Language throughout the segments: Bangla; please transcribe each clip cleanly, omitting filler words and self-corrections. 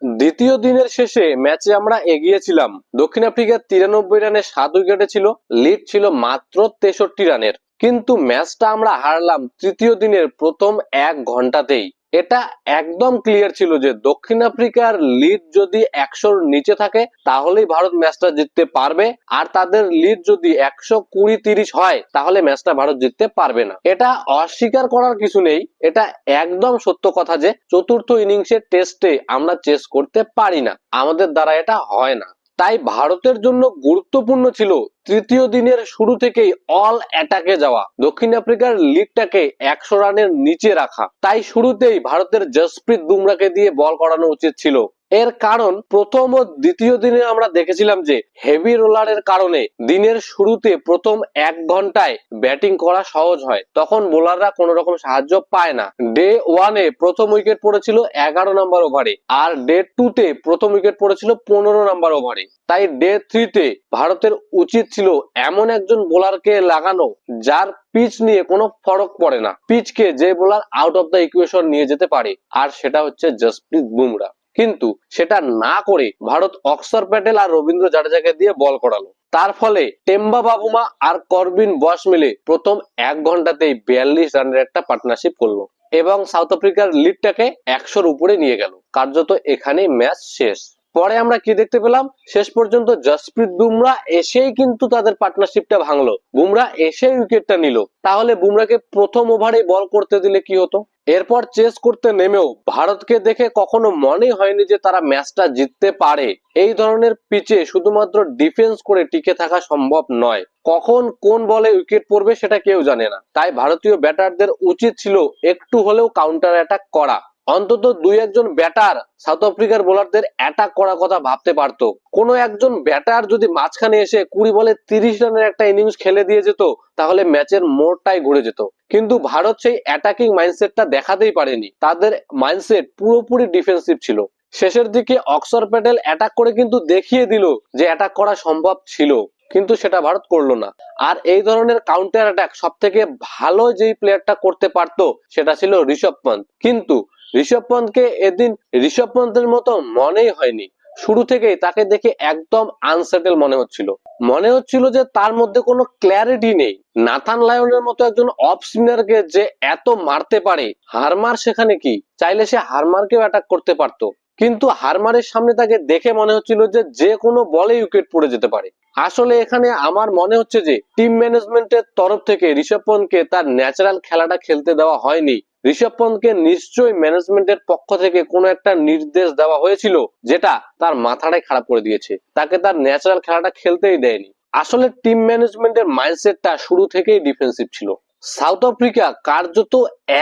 দ্বিতীয় দিনের শেষে ম্যাচে আমরা এগিয়েছিলাম। দক্ষিণ আফ্রিকা 93 রানে 7 উইকেটে ছিল, লিড ছিল মাত্র 63 রানের। কিন্তু ম্যাচটা আমরা হারলাম তৃতীয় দিনের প্রথম 1 ঘন্টাতেই। এটা একদম ক্লিয়ার ছিল যে দক্ষিণ আফ্রিকার লিড যদি 100-র নিচে থাকে তাহলেই ভারত ম্যাচটা জিততে পারবে, আর তাদের লিড যদি 120-30 হয় তাহলে ম্যাচটা ভারত জিততে পারবে না। এটা অস্বীকার করার কিছু নেই, এটা একদম সত্য কথা যে চতুর্থ ইনিংসের টেস্টে আমরা চেস করতে পারি না, আমাদের দ্বারা এটা হয় না। তাই ভারতের জন্য গুরুত্বপূর্ণ ছিল তৃতীয় দিনের শুরু থেকেই অল অ্যাটাকে যাওয়া, দক্ষিণ আফ্রিকার লিডটাকে 100 রানের নিচে রাখা। তাই শুরুতেই ভারতের জসপ্রীত বুমরাকে দিয়ে বল করানো উচিত ছিল। এর কারণ প্রথম ও দ্বিতীয় দিনে আমরা দেখেছিলাম যে হেভি রোলারের কারণে দিনের শুরুতে প্রথম 1 ঘন্টায় ব্যাটিং করা সহজ হয়, তখন বোলাররা কোন রকম সাহায্য পায় না। ডে 1-এ প্রথম উইকেট পড়েছিল 11 নম্বর ওভারে, আর ডে 2-তে প্রথম উইকেট পড়েছিল 15 নম্বর ওভারে। তাই ডে 3-তে ভারতের উচিত ছিল এমন একজন বোলারকে লাগানো যার পিচ নিয়ে কোনো ফরক পড়ে না, পিচকে যে bowler out of the equation নিয়ে যেতে পারে, আর সেটা হচ্ছে জসপ্রীত বুমরা। কিন্তু সেটা না করে ভারত অক্সর প্যাটেল আর রবীন্দ্র জাডেজাকে দিয়ে বল করালো। তার ফলে টেম্বা বাবুমা আর করবিন বস মিলে প্রথম 1 ঘন্টাতেই 42 রানের একটা পার্টনারশিপ করলো এবং সাউথ আফ্রিকার লিডটাকে 100-র উপরে নিয়ে গেল। কার্যত এখানেই ম্যাচ শেষ। পরে আমরা কি দেখতে পেলাম, শেষ পর্যন্ত জসপ্রীত বুমরা এসেই কিন্তু তাদের পার্টনারশিপটা ভাঙলো, বুমরা এসেই উইকেটটা নিল। তাহলে বুমরাকে প্রথম ওভারে বল করতে দিলে কি হতো? এরপর চেস করতে নেমেও ভারতকে দেখে কখনো মনে হয়নি যে তারা ম্যাচটা জিততে পারে। এই ধরনের পিচে শুধুমাত্র ডিফেন্স করে টিকে থাকা সম্ভব নয়, কখন কোন বলে উইকেট পড়বে সেটা কেউ জানে না। তাই ভারতীয় ব্যাটারদের উচিত ছিল একটু হলেও কাউন্টার অ্যাটাক করা। অন্তত 2-1 ব্যাটার সাউথ আফ্রিকার বোলারদের অ্যাটাক করার কথা ভাবতে পারতো। কোনো একজন ব্যাটার যদি মাঝখানে এসে 20 বলে 30 রানের একটা ইনিংস খেলে দিয়ে যেত তাহলে ম্যাচের মোড়টাই ঘুরে যেত। কিন্তু ভারত সেই অ্যাটাকিং মাইন্ডসেটটা দেখাতেই পারেনি, তাদের মাইন্ডসেট পুরোপুরি ডিফেন্সিভ ছিল। শেষের দিকে অক্সর প্যাটেল অ্যাটাক করে কিন্তু দেখিয়ে দিল যে অ্যাটাক করা সম্ভব ছিল, কিন্তু সেটা ভারত করলো না। আর এই ধরনের কাউন্টার অ্যাটাক সব থেকে ভালো যেই প্লেয়ারটা করতে পারতো সেটা ছিল ঋষভ পন্থ। কিন্তু ঋষভ পন্থকে এদিন ঋষভ পন্থের মতো মনেই হয়নি। শুরু থেকেই তাকে দেখে একদম আনসেটেল মনে হচ্ছিল যে তার মধ্যে কোনো ক্ল্যারিটি নেই। নাথান লায়নের মতো একজন অফ স্পিনারকে যে এত মারতে পারে, হারমার সেখানে কি, চাইলে সে হারমারকেও অ্যাটাক করতে পারতো। কিন্তু হারমারের সামনে তাকে দেখে মনে হচ্ছিল যে যে কোনো বলে উইকেট পড়ে যেতে পারে। আসলে এখানে আমার মনে হচ্ছে যে টিম ম্যানেজমেন্টের তরফ থেকে ঋষভ পন্থকে তার ন্যাচারাল খেলাটা খেলতে দেওয়া হয়নি। ঋষভ পন্থকে নিশ্চয়ই ম্যানেজমেন্টের পক্ষ থেকে কোনো একটা নির্দেশ দেওয়া হয়েছিল যেটা তার মাথাটাই খারাপ করে দিয়েছে, তাকে তার ন্যাচারাল খেলাটা খেলতেই দেয়নি। আসলে টিম ম্যানেজমেন্টের মাইন্ডসেটটা শুরু থেকেই ডিফেন্সিভ ছিল। সাউথ আফ্রিকা কার্যত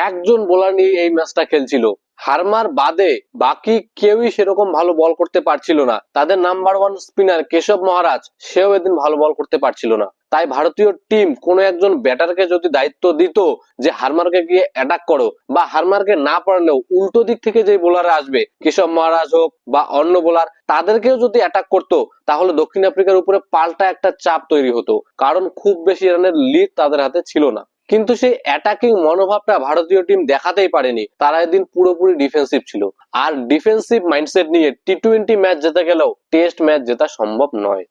একজন বোলার নিয়ে এই ম্যাচটা খেলছিল, হারমার বাদে বাকি কেউই সেরকম ভালো বল করতে পারছিল না। তাদের নাম্বার 1 স্পিনার কেশব মহারাজ, সেও এদিন ভালো বল করতে পারছিল না। তাই ভারতীয় টিম কোনো একজন ব্যাটারকে যদি দায়িত্ব দিত যে হারমারকে গিয়ে অ্যাটাক করো, বা হারমারকে না পারলেও উল্টো দিক থেকে যে বোলার আসবে, কেশব মহারাজ হোক বা অন্য বোলার, তাদেরকেও যদি অ্যাটাক করতো তাহলে দক্ষিণ আফ্রিকার উপরে পাল্টা একটা চাপ তৈরি হতো, কারণ খুব বেশি রানের লিড তাদের হাতে ছিল না। কিন্তু সেই অ্যাটাকিং মনোভাবটা ভারতীয় টিম দেখাতেই পারেনি, তারা এদিন পুরোপুরি ডিফেন্সিভ ছিল। আর ডিফেন্সিভ মাইন্ডসেট নিয়ে টি-20 ম্যাচ জেতা গেলেও টেস্ট ম্যাচ জেতা সম্ভব নয়।